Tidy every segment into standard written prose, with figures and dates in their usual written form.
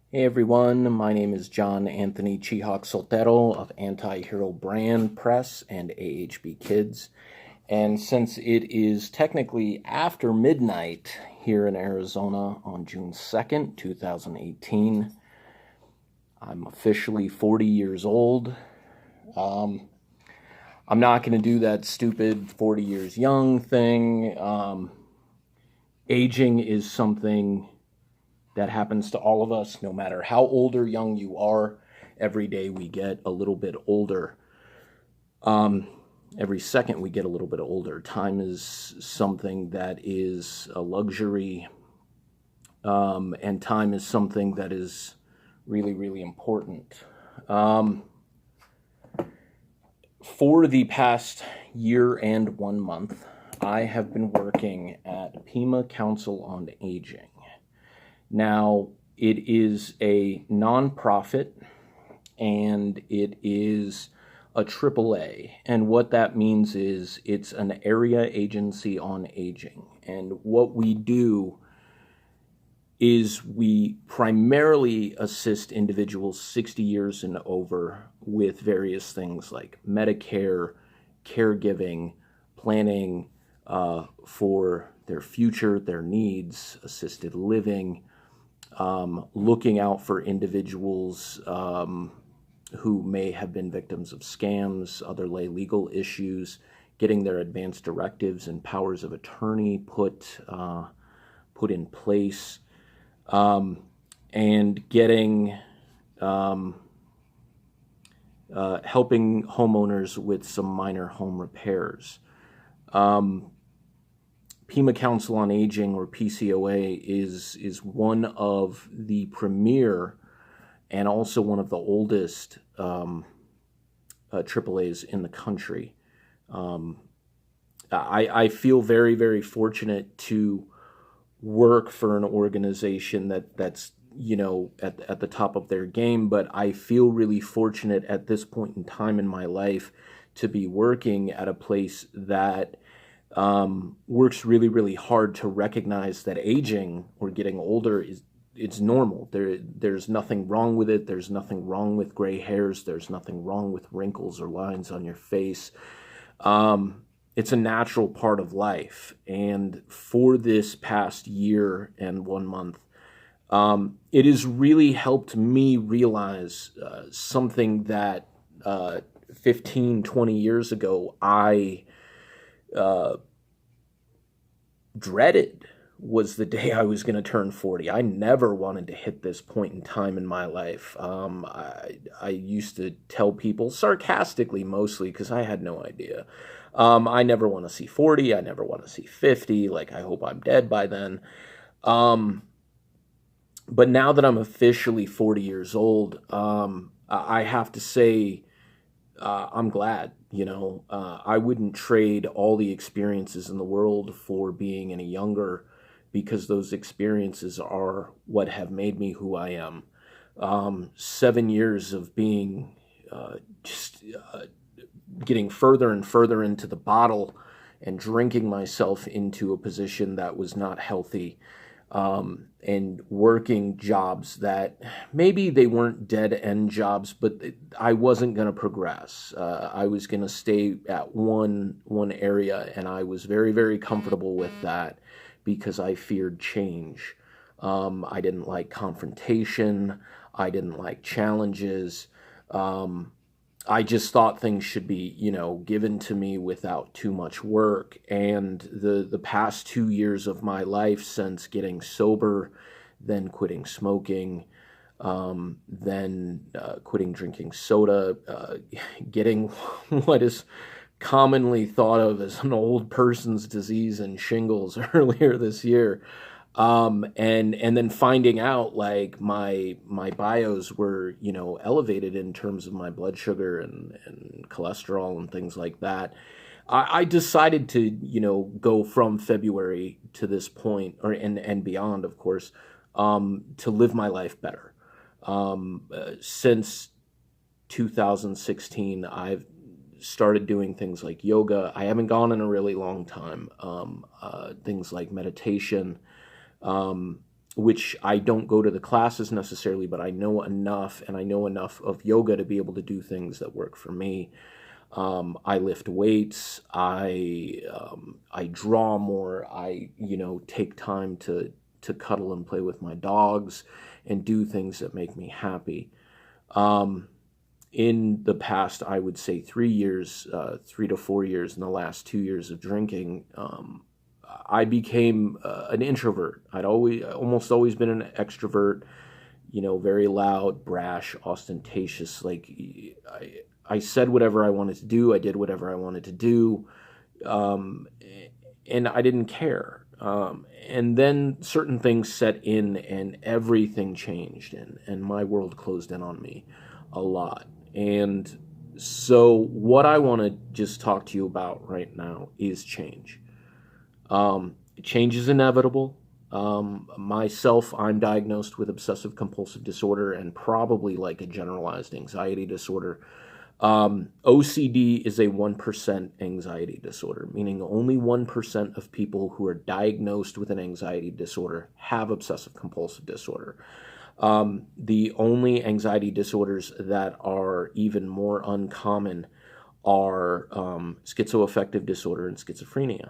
Hey everyone, my name is John Anthony Chihawk Soltero of Anti-Hero Brand Press and AHB Kids. And since it is technically after midnight here in Arizona on June 2nd, 2018, I'm officially 40 years old. I'm not going to do that stupid 40 years young thing. Aging is something that happens to all of us, no matter how old or young you are. Every day we get a little bit older. Every second we get a little bit older. Time is something that is a luxury, and time is something that is really, really important. For the past year and 1 month, I have been working at Pima Council on Aging. Now, it is a nonprofit and it is a AAA. And what that means is it's an area agency on aging. And what we do is we primarily assist individuals 60 years and over with various things like Medicare, caregiving, planning for their future, their needs, assisted living, looking out for individuals who may have been victims of scams, other lay legal issues, getting their advance directives and powers of attorney put in place, and getting helping homeowners with some minor home repairs. Pima Council on Aging, or PCOA, is one of the premier and also one of the oldest AAAs in the country. I feel very, very fortunate to work for an organization that's at the top of their game, but I feel really fortunate at this point in time in my life to be working at a place that works really, really hard to recognize that aging or getting older it's normal. There's nothing wrong with it. There's nothing wrong with gray hairs. There's nothing wrong with wrinkles or lines on your face. It's a natural part of life. And for this past year and 1 month, it has really helped me realize something that 15, 20 years ago I dreaded, was the day I was going to turn 40. I never wanted to hit this point in time in my life. I used to tell people, sarcastically mostly, because I had no idea. I never want to see 40. I never want to see 50. Like, I hope I'm dead by then. But now that I'm officially 40 years old, I have to say, I'm glad. I wouldn't trade all the experiences in the world for being any younger, because those experiences are what have made me who I am. 7 years of being just getting further and further into the bottle and drinking myself into a position that was not healthy, and working jobs that maybe they weren't dead-end jobs, but I wasn't going to progress. I was going to stay at one area, and I was very, very comfortable with that because I feared change. I didn't like confrontation. I didn't like challenges. I just thought things should be, given to me without too much work. And the past 2 years of my life, since getting sober, then quitting smoking, then quitting drinking soda, getting what is commonly thought of as an old person's disease and shingles earlier this year. And then finding out like my bios were, elevated in terms of my blood sugar and cholesterol and things like that. I decided to, go from February to this point, and beyond, of course, to live my life better. Since 2016, I've started doing things like yoga. I haven't gone in a really long time. Things like meditation, which I don't go to the classes necessarily, but I know enough, and I know enough of yoga to be able to do things that work for me. I lift weights. I draw more. I take time to cuddle and play with my dogs and do things that make me happy. In the past, I would say 3 years, 3 to 4 years, in the last 2 years of drinking, I became an introvert. I'd almost always been an extrovert, very loud, brash, ostentatious. Like I said whatever I wanted to do. I did whatever I wanted to do, and I didn't care. And then certain things set in, and everything changed, and my world closed in on me a lot. And so what I want to just talk to you about right now is change. Change is inevitable. Myself, I'm diagnosed with obsessive compulsive disorder and probably like a generalized anxiety disorder. OCD is a 1% anxiety disorder, meaning only 1% of people who are diagnosed with an anxiety disorder have obsessive compulsive disorder. The only anxiety disorders that are even more uncommon are schizoaffective disorder and schizophrenia.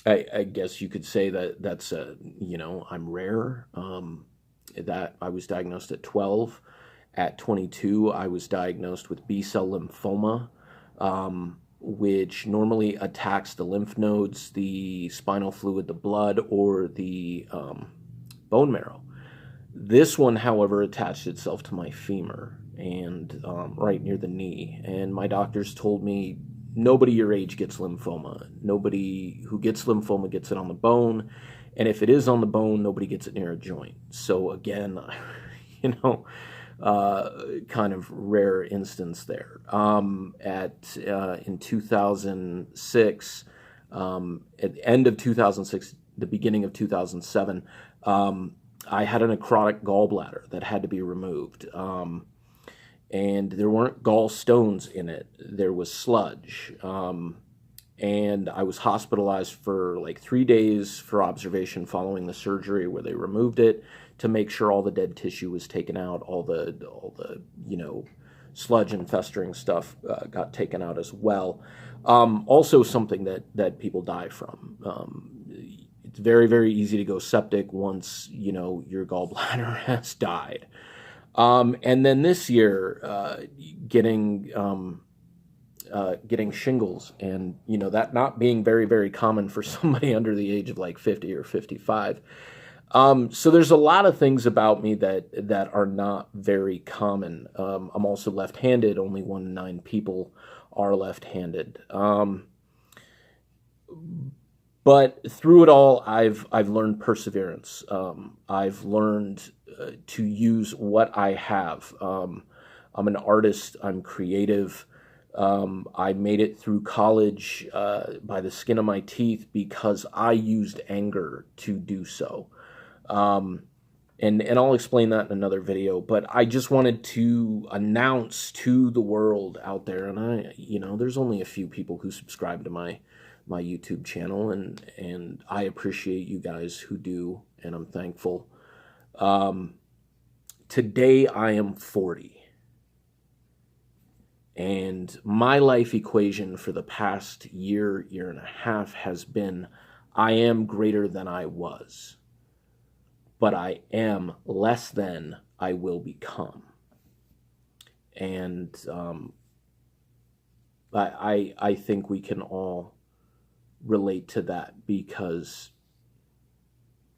I guess you could say that's I'm rare. That I was diagnosed at 12. At 22, I was diagnosed with B-cell lymphoma, which normally attacks the lymph nodes, the spinal fluid, the blood, or the bone marrow. This one, however, attached itself to my femur and right near the knee. And my doctors told me, nobody your age gets lymphoma. Nobody who gets lymphoma gets it on the bone. And if it is on the bone, nobody gets it near a joint. So again, kind of rare instance there. In 2006, at the end of 2006, the beginning of 2007, I had a necrotic gallbladder that had to be removed. And there weren't gallstones in it. There was sludge. And I was hospitalized for like 3 days for observation following the surgery where they removed it to make sure all the dead tissue was taken out, all the sludge and festering stuff got taken out as well. Also something that people die from. It's very, very easy to go septic once, your gallbladder has died. And then this year, getting shingles, and that not being very, very common for somebody under the age of like 50 or 55. So there's a lot of things about me that are not very common. I'm also left-handed. Only 1 in 9 people are left-handed. But through it all, I've learned perseverance. I've learned to use what I have. I'm an artist. I'm creative. I made it through college by the skin of my teeth because I used anger to do so. And I'll explain that in another video, but I just wanted to announce to the world out there, and there's only a few people who subscribe to my YouTube channel, and I appreciate you guys who do, and I'm thankful. Today I am 40. And my life equation for the past year and a half has been, I am greater than I was, but I am less than I will become. And I think we can all relate to that, because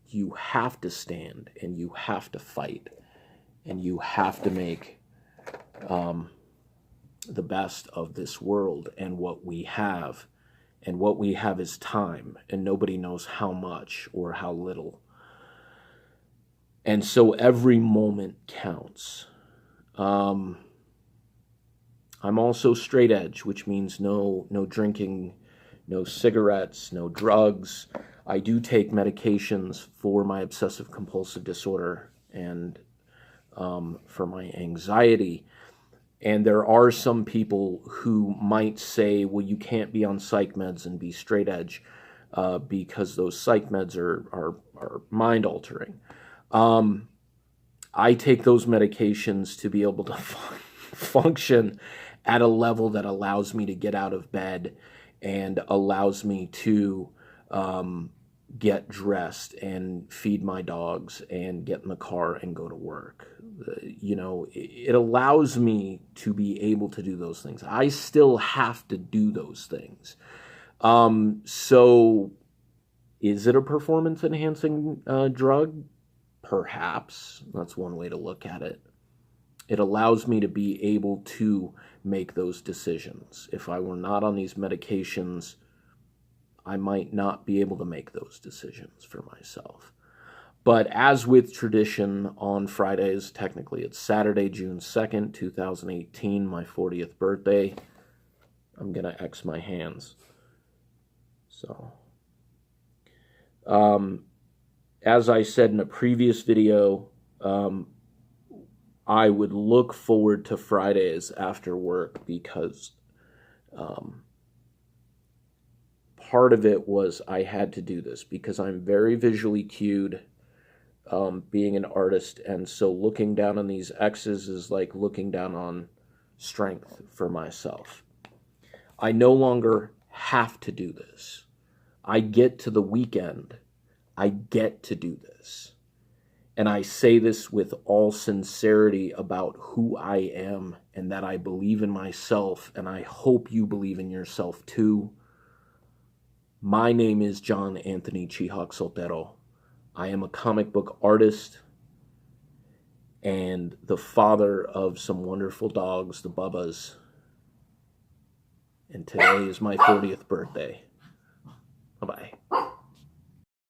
you have to stand and you have to fight and you have to make the best of this world and what we have. And what we have is time, and nobody knows how much or how little. And so every moment counts. I'm also straight edge, which means no drinking, no cigarettes, no drugs. I do take medications for my obsessive compulsive disorder and for my anxiety. And there are some people who might say, well, you can't be on psych meds and be straight edge. because those psych meds are mind altering. I take those medications to be able to function at a level that allows me to get out of bed and allows me to get dressed and feed my dogs and get in the car and go to work. It allows me to be able to do those things. I still have to do those things. So is it a performance enhancing drug? Perhaps. That's one way to look at it. It allows me to be able to make those decisions. If I were not on these medications, I might not be able to make those decisions for myself. But as with tradition, on Fridays, technically it's Saturday, June 2nd, 2018, my 40th birthday. I'm going to X my hands. So, as I said in a previous video, I would look forward to Fridays after work because part of it was I had to do this because I'm very visually cued, being an artist, and so looking down on these X's is like looking down on strength for myself. I no longer have to do this. I get to the weekend. I get to do this. And I say this with all sincerity about who I am and that I believe in myself, and I hope you believe in yourself too. My name is John Anthony Chihak Soltero. I am a comic book artist and the father of some wonderful dogs, the Bubbas. And today is my 40th birthday. Bye-bye.